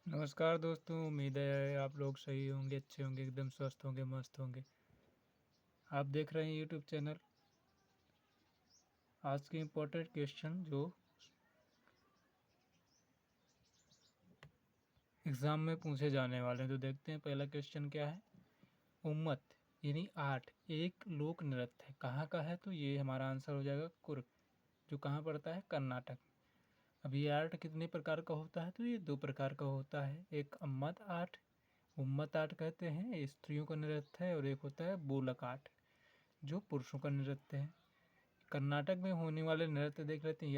नमस्कार दोस्तों, उम्मीद है आप लोग सही होंगे, अच्छे होंगे, एकदम स्वस्थ होंगे, मस्त होंगे। आप देख रहे हैं यूट्यूब चैनल। आज के इम्पोर्टेंट क्वेश्चन जो एग्ज़ाम में पूछे जाने वाले हैं, तो देखते हैं पहला क्वेश्चन क्या है। उम्मत यानी आर्ट एक लोक नृत्य है, कहाँ का है? तो ये हमारा आंसर हो जाएगा कुर्ग, जो कहाँ पड़ता है? कर्नाटक। अब ये आर्ट कितने प्रकार का होता है? तो ये 2 प्रकार का होता है। एक उम्मत आर्ट कहते हैं, ये स्त्रियों का नृत्य है, और एक होता है बोलक आर्ट, जो पुरुषों का नृत्य है। कर्नाटक में होने वाले नृत्य देख लेते हैं।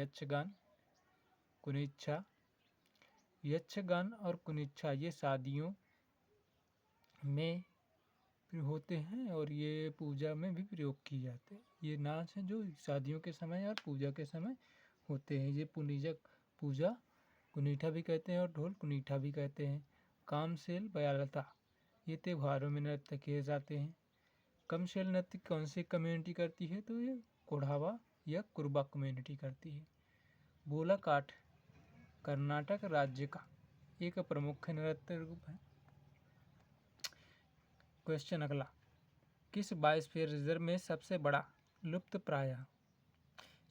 यक्षगान और कुनिच्छा ये शादियों में होते हैं और ये पूजा में भी प्रयोग किए जाते हैं। ये नाच हैं जो शादियों के समय और पूजा के समय होते हैं। ये पुनिजक पूजा कुनीठा भी कहते हैं और ढोल कुनीठा भी कहते हैं। कामसेल बयालता ये त्योहारों में नृत्य किए जाते हैं। कमशेल नृत्य कौन सी कम्युनिटी करती है? तो ये कोढ़ावा या कुरुबा कम्युनिटी करती है। बोलाकाठ कर्नाटक राज्य का एक प्रमुख नृत्य रूप है। क्वेश्चन अगला, किस बायोस्फीयर रिजर्व में सबसे बड़ा लुप्त प्राय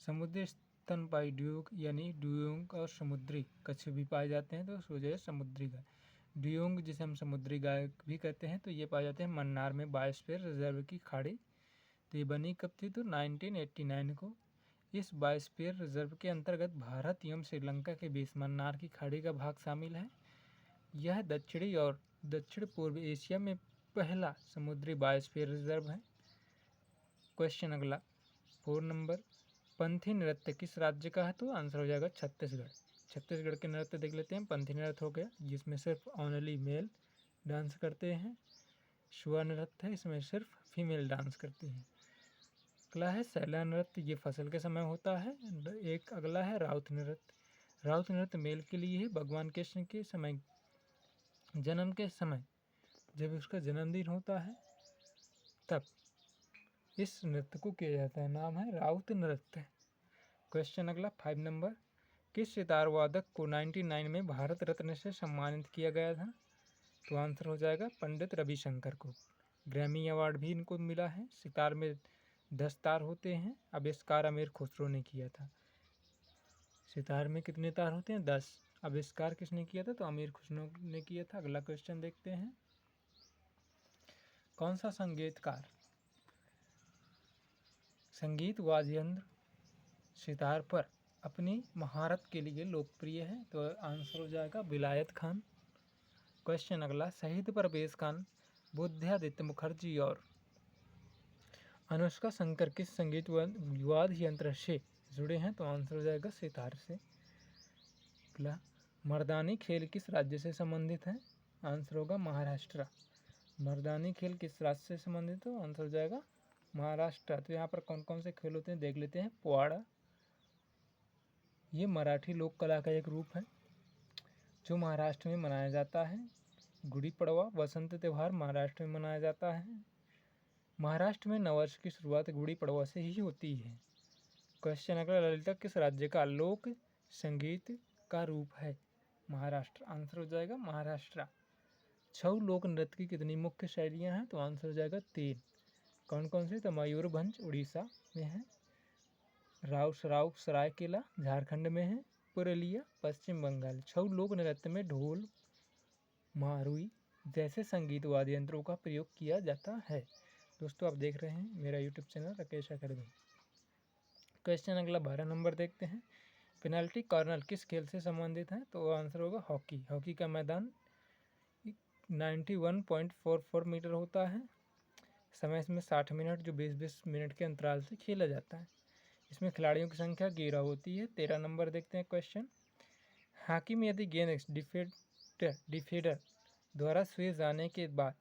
समुद्री स्तनपायी ड्यूक यानी ड्यूंग और समुद्री कछुए भी पाए जाते हैं? तो सोचे समुद्री गाय ड्यूंग, जिसे हम समुद्री गाय भी कहते हैं, तो ये पाए जाते हैं मन्नार में बायोस्फीयर रिजर्व की खाड़ी। तो ये बनी कब थी? तो 1989 को। इस बायोस्फीयर रिजर्व के अंतर्गत भारत एवं श्रीलंका के बीच मन्नार की खाड़ी का भाग शामिल है। यह दक्षिणी और दक्षिण पूर्व एशिया में पहला समुद्री बायोस्फीयर रिजर्व है। क्वेश्चन अगला 4 नंबर, पंथी नृत्य किस राज्य का है? तो आंसर हो जाएगा छत्तीसगढ़। छत्तीसगढ़ के नृत्य देख लेते हैं। पंथी नृत्य हो गया, जिसमें सिर्फ ओनली मेल डांस करते हैं। शुआ नृत्य है, इसमें सिर्फ फीमेल डांस करती हैं। अगला है सैला नृत्य, ये फसल के समय होता है। एक अगला है राउत नृत्य। राउत नृत्य मेल के लिए है। भगवान कृष्ण के समय, जन्म के समय, जब उसका जन्मदिन होता है तब इस नृत्य को किया जाता है। नाम है राउत नृत्य। क्वेश्चन अगला 5 नंबर, किस सितार वादक को 1999 में भारत रत्न से सम्मानित किया गया था? तो आंसर हो जाएगा पंडित रविशंकर को। ग्रैमी अवार्ड भी इनको मिला है। सितार में 10 तार होते हैं, आविष्कार अमीर खुसरो ने किया था। सितार में कितने तार होते हैं? 10। आविष्कार किसने किया था? तो अमीर खुसरो ने किया था। अगला क्वेश्चन देखते हैं, कौन सा संगीत वाद्य यंत्र सितार पर अपनी महारत के लिए लोकप्रिय है? तो आंसर हो जाएगा विलायत खान। क्वेश्चन अगला, शहीद परवेज खान, बुद्धादित्य मुखर्जी और अनुष्का शंकर किस संगीत वाद्य यंत्र से जुड़े हैं? तो आंसर हो जाएगा सितार से। अगला, मर्दानी खेल किस राज्य से संबंधित है? आंसर होगा महाराष्ट्र। मर्दानी खेल किस राज्य से संबंधित हो? आंसर हो जाएगा महाराष्ट्र। तो यहाँ पर कौन कौन से खेल होते हैं देख लेते हैं। पोवाड़ा, ये मराठी लोक कला का एक रूप है जो महाराष्ट्र में मनाया जाता है। गुड़ी पड़वा वसंत त्यौहार महाराष्ट्र में मनाया जाता है। महाराष्ट्र में नववर्ष की शुरुआत गुड़ी पड़वा से ही होती है। क्वेश्चन अगला, ललिता किस राज्य का लोक संगीत का रूप है? महाराष्ट्र। आंसर हो जाएगा महाराष्ट्र। छऊ लोक नृत्य की कितनी मुख्य शैलियाँ हैं? तो आंसर हो जाएगा 3। कौन कौन से? तो मयूरभंज उड़ीसा में है, राव सरायकेला झारखंड में है, पुरुलिया पश्चिम बंगाल। छऊ लोक नृत्य में ढोल, मारुई जैसे संगीत वाद्य यंत्रों का प्रयोग किया जाता है। दोस्तों, आप देख रहे हैं मेरा YouTube channel Rakesh academy. Question अगला 12 नंबर देखते हैं, पेनल्टी कॉर्नर किस खेल से संबंधित है? तो आंसर होगा हॉकी। हॉकी का मैदान 91.44 मीटर होता है। समय इसमें 60 मिनट, जो 20-20 मिनट के अंतराल से खेला जाता है। इसमें खिलाड़ियों की संख्या 11 होती है। 13 नंबर देखते हैं क्वेश्चन, हॉकी में यदि गेंद डिफेंडर द्वारा छुए जाने के बाद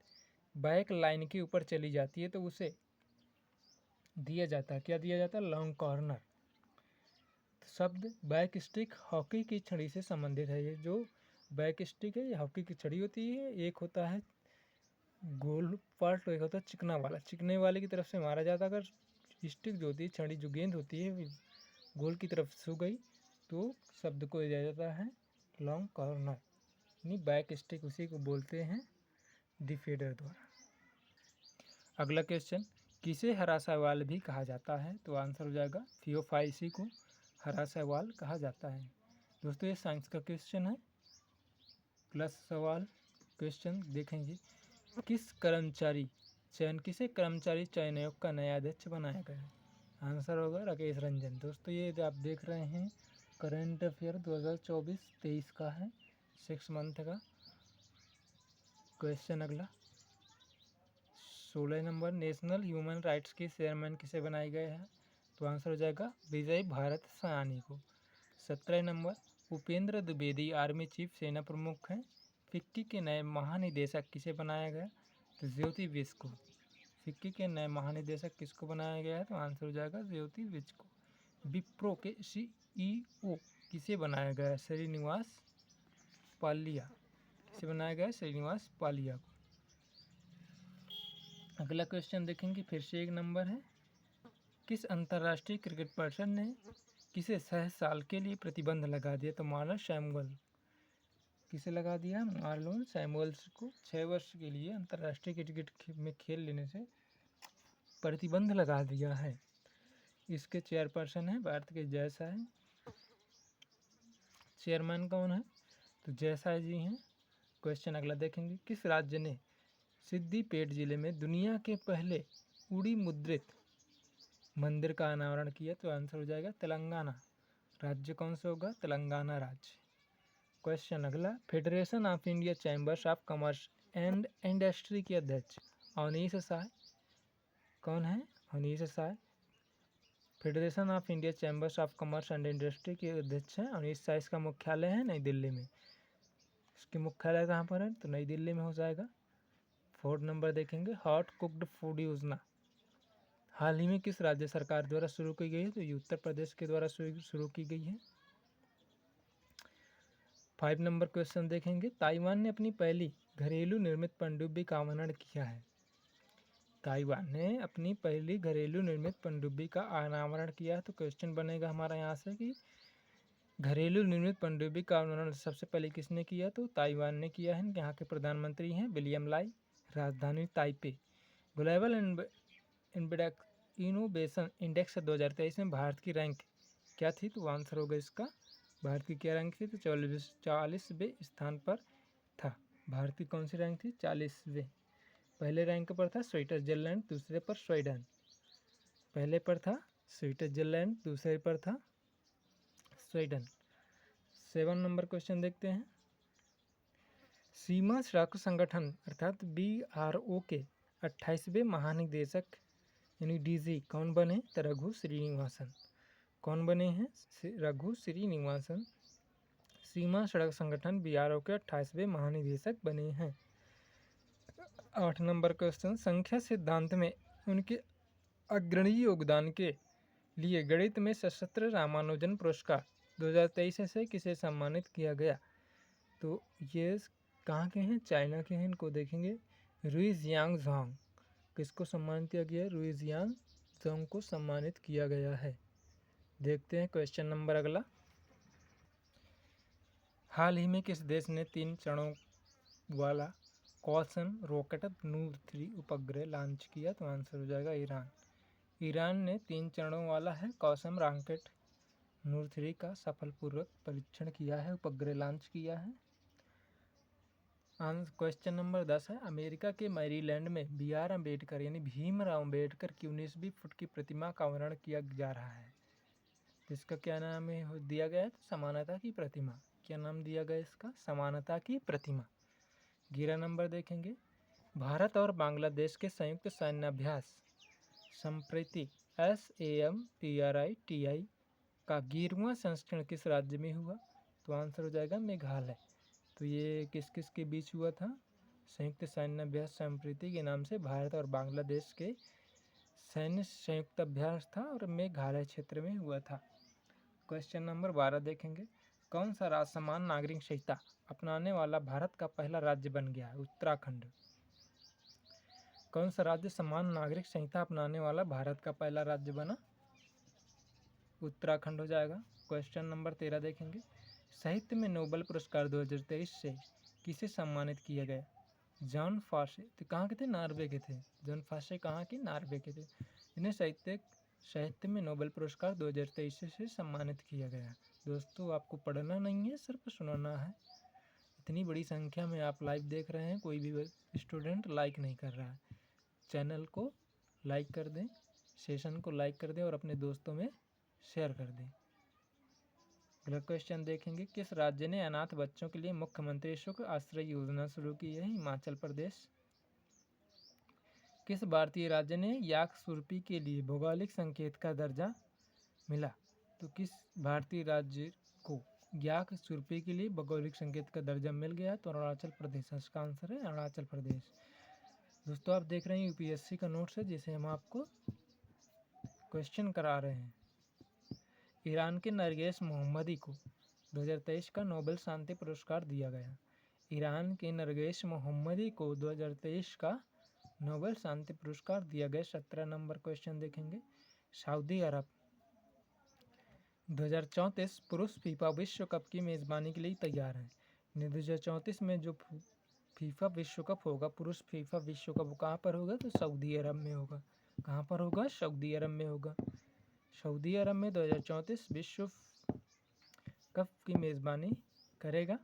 बैक लाइन के ऊपर चली जाती है तो उसे दिया जाता है, क्या दिया जाता है? Long corner. शब्द बैक स्टिक हॉकी की छड़ी से संबंधित है। ये जो बैक स्टिक है ये हॉकी की छड़ी होती है। एक होता है गोल पार्ट, एक होता है चिकना वाला। चिकने वाले की तरफ से मारा जाता है। अगर स्टिक जो होती है, छड़ी जो गेंद होती है गोल की तरफ छू गई तो शब्द को दिया जाता है लॉन्ग कॉर्नर। नहीं, बैक स्टिक उसी को बोलते हैं डिफेडर द्वारा। अगला क्वेश्चन, किसे हरा सवाल भी कहा जाता है? तो आंसर हो जाएगा थियोफाइसी को हरा सवाल कहा जाता है। दोस्तों ये साइंस का क्वेश्चन है, प्लस सवाल क्वेश्चन देखेंगे। किसे कर्मचारी चयन आयोग का नया अध्यक्ष बनाया गया है? आंसर होगा राकेश रंजन। दोस्तों ये आप देख रहे हैं करंट अफेयर 2024-23 का है, 6 मंथ का क्वेश्चन। अगला 16 नंबर, नेशनल ह्यूमन राइट्स के चेयरमैन किसे बनाए गए हैं? तो आंसर हो जाएगा विजय भारत सयानी को। 17 number, Upendra Dwivedi army chief सेना प्रमुख हैं। फिक्की के नए महानिदेशक किसे बनाया गया? तो ज्योति विज को। फिक्की के नए महानिदेशक किसको बनाया गया है? तो आंसर हो जाएगा ज्योति विज को। विप्रो के CEO किसे बनाया गया है? श्रीनिवास पालिया। किसे बनाया गया है? श्रीनिवास पालिया को। अगला क्वेश्चन देखेंगे, फिर से 1 नंबर है। किस अंतर्राष्ट्रीय क्रिकेट पर्सन ने किसे 6 साल के लिए प्रतिबंध लगा दिया? तो मार्लन सैमुअल। किसे लगा दिया? मार्लन सैमुअल्स को 6 वर्ष के लिए अंतर्राष्ट्रीय क्रिकेट में खेल लेने से प्रतिबंध लगा दिया है। इसके चेयरपर्सन है भारत के जयसाई। चेयरमैन कौन है? तो जयसाई जी हैं। क्वेश्चन अगला देखेंगे, किस राज्य ने सिद्दीपेट जिले में दुनिया के पहले उड़ी मुद्रित मंदिर का अनावरण किया? तो आंसर हो जाएगा तेलंगाना। राज्य कौन सा होगा? तेलंगाना राज्य। क्वेश्चन अगला, federation of India chambers of commerce and industry के अध्यक्ष अवनीश साय कौन है? Avneesh Sai. Federation of India chambers of commerce and industry के अध्यक्ष हैं अवनीश साय। इसका मुख्यालय है नई दिल्ली में। इसके मुख्यालय कहाँ पर है? तो नई दिल्ली में हो जाएगा। 4 नंबर देखेंगे, हॉट कुक्ड फूड योजना हाल ही में किस राज्य सरकार द्वारा शुरू की गई है? तो ये उत्तर प्रदेश के द्वारा शुरू की गई है। 5 नंबर क्वेश्चन देखेंगे, ताइवान ने अपनी पहली घरेलू निर्मित पनडुब्बी का अनावरण किया है। ताइवान ने अपनी पहली घरेलू निर्मित पनडुब्बी का अनावरण किया है। तो क्वेश्चन बनेगा हमारा यहाँ से कि घरेलू निर्मित पनडुब्बी का अनावरण सबसे पहले किसने किया? तो ताइवान ने किया है। यहाँ के प्रधानमंत्री हैं विलियम लाई। राजधानी ताइपे। ग्लोबल इनोवेशन इंडेक्स 2023 में भारत की रैंक क्या थी? तो आंसर होगा इसका, भारत की क्या रैंक थी? तो 40वें स्थान पर था। भारत की कौन सी रैंक थी? 40वें। पहले रैंक पर था स्विट्जरलैंड, दूसरे पर स्वीडन। पहले पर था स्विट्जरलैंड, दूसरे पर था स्वीडन। 7 नंबर क्वेश्चन देखते हैं, सीमा सड़क संगठन अर्थात BRO के 28वें महानिदेशक यानी DG कौन बने? तो रघु श्रीनिवासन। कौन बने हैं? रघु श्रीनिवासन सीमा सड़क संगठन BRO के 28वें महानिदेशक बने हैं। 8 नंबर क्वेश्चन, संख्या सिद्धांत में उनके अग्रणी योगदान के लिए गणित में सशस्त्र रामानुजन पुरस्कार 2023 से किसे सम्मानित किया गया? तो ये कहाँ के हैं? चाइना के हैं। इनको देखेंगे, रुइजियांग झांग। किसको सम्मानित किया गया है? रुइजियांग झांग को सम्मानित किया गया है। देखते हैं क्वेश्चन नंबर अगला, हाल ही में किस देश ने 3 चरणों वाला कॉसन रॉकेट नूर 3 उपग्रह लॉन्च किया? तो आंसर हो जाएगा ईरान। ईरान ने 3 चरणों वाला है कॉसम रॉकेट नूर 3 का सफलपूर्वक परीक्षण किया है, उपग्रह लॉन्च किया है। क्वेश्चन नंबर 10 है, अमेरिका के मैरीलैंड में BR अम्बेडकर यानी भीमराव अम्बेडकर की 19वीं फुट की प्रतिमा का अनावरण किया जा रहा है। इसका क्या नाम है दिया गया है? तो समानता की प्रतिमा। क्या नाम दिया गया इसका? समानता की प्रतिमा। 11 नंबर देखेंगे, भारत और बांग्लादेश के संयुक्त सैन्य अभ्यास संप्रीति SAMPRITI का 11वां संस्करण किस राज्य में हुआ? तो आंसर हो जाएगा मेघालय। तो ये किस किस के बीच हुआ था? संयुक्त सैन्य अभ्यास संप्रीति के नाम से भारत और बांग्लादेश के सैन्य संयुक्त अभ्यास था और मेघालय क्षेत्र में हुआ था। क्वेश्चन नंबर 12 देखेंगे, कौन सा राज्य समान नागरिक संहिता अपनाने वाला भारत का पहला राज्य बन गया है? उत्तराखंड। कौन सा राज्य समान नागरिक संहिता अपनाने वाला भारत का पहला राज्य बना? उत्तराखंड हो जाएगा। क्वेश्चन नंबर 13 देखेंगे, साहित्य में नोबेल पुरस्कार 2023 से किसे सम्मानित किया गया? जॉन फासे। तो कहाँ के थे? नॉर्वे के थे। जॉन फासे कहाँ के? नॉर्वे के थे। इन्हें साहित्य में नोबेल पुरस्कार 2023 से सम्मानित किया गया। दोस्तों, आपको पढ़ना नहीं है, सिर्फ सुनाना है। इतनी बड़ी संख्या में आप लाइव देख रहे हैं, कोई भी स्टूडेंट लाइक नहीं कर रहा है। चैनल को लाइक कर दें, सेशन को लाइक कर दें और अपने दोस्तों में शेयर कर दें। अगला क्वेश्चन देखेंगे, किस राज्य ने अनाथ बच्चों के लिए मुख्यमंत्री शुल्क आश्रय योजना शुरू की है? हिमाचल प्रदेश। किस भारतीय राज्य ने याक सुरपी के लिए भौगोलिक संकेत का दर्जा मिला? तो किस भारतीय राज्य को याक सुरपी के लिए भौगोलिक संकेत का दर्जा मिल गया? तो अरुणाचल प्रदेश। इसका आंसर है अरुणाचल प्रदेश। दोस्तों, आप देख रहे हैं यूपीएससी का नोट्स है, जिसे हम आपको क्वेश्चन करा रहे हैं। ईरान के नरगेस मोहम्मदी को 2023 का नोबेल शांति पुरस्कार दिया गया। ईरान के नरगेस मोहम्मदी को 2023 का नोबेल शांति पुरस्कार दिया गया। 17 नंबर क्वेश्चन देखेंगे, सऊदी अरब 2034 पुरुष फीफा विश्व कप की मेज़बानी के लिए तैयार है। 2034 में जो फीफा विश्व कप होगा, पुरुष फीफा विश्व कप कहाँ पर होगा? तो सऊदी अरब में होगा। कहाँ पर होगा? सऊदी अरब में होगा। सऊदी अरब में 2034 विश्व कप की मेज़बानी करेगा।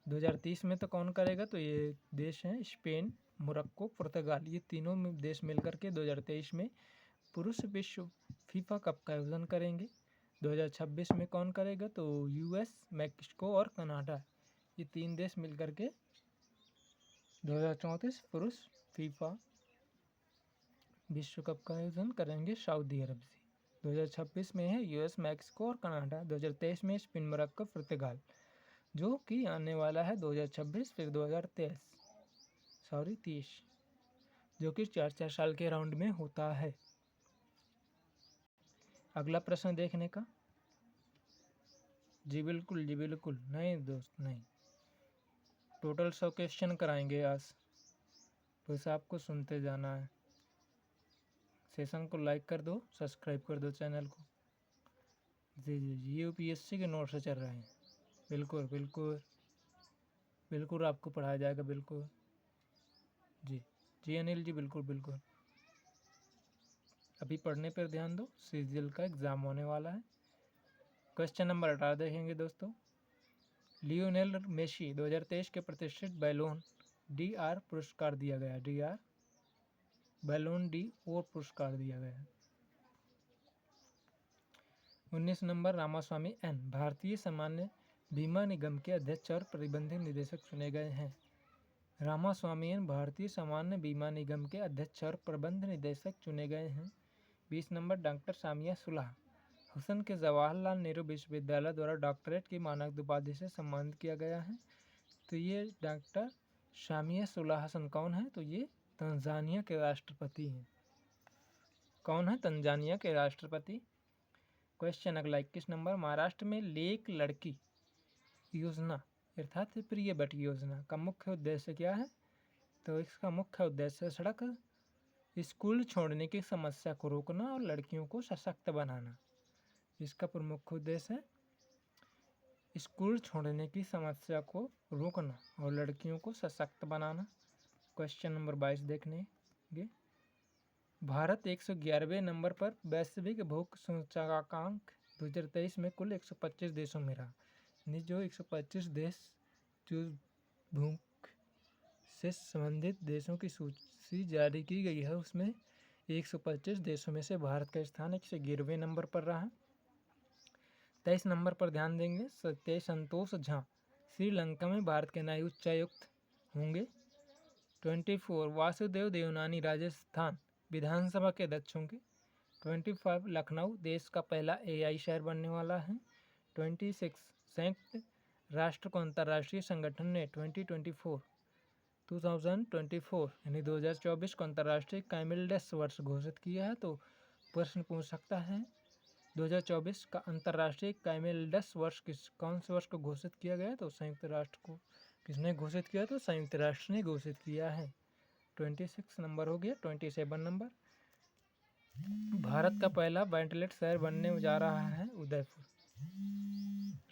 2030 में तो कौन करेगा? तो ये देश हैं स्पेन, मोरक्को, पुर्तगाल। ये तीनों देश मिलकर के 2023 में पुरुष विश्व फीफा कप का आयोजन करेंगे। 2026 में कौन करेगा? तो यूएस, मैक्सिको और कनाडा। ये तीन देश मिलकर के 2034 पुरुष फीफा विश्व कप का आयोजन करेंगे सऊदी अरब से। 2026 में है यूएस, मैक्सिको और कनाडा। 2023 में स्पेन, मोरक्को, पुर्तगाल, जो कि आने वाला है 2026 फिर 2030, जो कि 4-4 साल के राउंड में होता है। अगला प्रश्न देखने का। जी बिल्कुल, जी बिल्कुल। नहीं दोस्त, नहीं। टोटल 100 क्वेश्चन कराएंगे आज, बस आपको सुनते जाना है। सेशन को लाइक कर दो, सब्सक्राइब कर दो चैनल को। जी जी जी, यूपीएससी के नोट्स चल रहे हैं। बिल्कुल बिल्कुल बिल्कुल आपको पढ़ाया जाएगा, बिल्कुल। जी जी अनिल जी, बिल्कुल बिल्कुल। अभी पढ़ने पर ध्यान दो, सीजीएल का एग्ज़ाम होने वाला है। क्वेश्चन नंबर 18 देखेंगे दोस्तों। लियोनेल मेसी 2023 के प्रतिष्ठित बैलोन डीआर पुरस्कार दिया गया। डीआर बैलोन डी और पुरस्कार दिया गया। 19 नंबर, रामास्वामी एन भारतीय सामान्य बीमा निगम के अध्यक्ष और प्रबंध निदेशक चुने गए हैं। रामास्वामी एन भारतीय सामान्य बीमा निगम के अध्यक्ष और प्रबंध निदेशक चुने गए हैं। 20 नंबर, डॉक्टर सामिया सुलह हुसैन के जवाहरलाल नेहरू विश्वविद्यालय द्वारा डॉक्टरेट की मानद उपाधि से सम्मानित किया गया है। तो ये डॉक्टर सामिया सुलह हसन कौन है? तो ये तंजानिया के राष्ट्रपति हैं। कौन है? तंजानिया के राष्ट्रपति। क्वेश्चन अगला 21 नंबर, महाराष्ट्र में लेक लड़की योजना अर्थात प्रिय बेटी योजना का मुख्य उद्देश्य क्या है? तो इसका मुख्य उद्देश्य सड़क स्कूल छोड़ने की समस्या को रोकना और लड़कियों को सशक्त बनाना। इसका प्रमुख उद्देश्य है स्कूल छोड़ने की समस्या को रोकना और लड़कियों को सशक्त बनाना। क्वेश्चन नंबर 22 देखने। भारत 111वें नंबर पर वैश्विक भूख सूचकांक 2023 में कुल 125 देशों में रहा। जो 125 देश जो भूख से संबंधित देशों की सूची जारी की गई है, उसमें 125 देशों में से भारत का स्थान 111वें नंबर पर रहा। 23 नंबर पर ध्यान देंगे। सत्य संतोष झा श्रीलंका में भारत के नए उच्चायुक्त होंगे। 24 वासुदेव देवनानी राजस्थान विधानसभा के अध्यक्ष होंगे। 25 लखनऊ देश का पहला एआई शहर बनने वाला है। 26 संयुक्त राष्ट्र को अंतर्राष्ट्रीय संगठन ने 2024 यानी 2024 को अंतर्राष्ट्रीय कैमिलडस वर्ष घोषित किया है। तो प्रश्न पूछ सकता है 2024 का अंतर्राष्ट्रीय कैमिलडस वर्ष कौन से वर्ष को घोषित किया गया? तो संयुक्त राष्ट्र को किसने घोषित किया? तो संयुक्त राष्ट्र ने घोषित किया है। 26 नंबर हो गया। 27 नंबर, भारत का पहला वेंटिलेटर शहर बनने जा रहा है उदयपुर,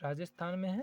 राजस्थान में है।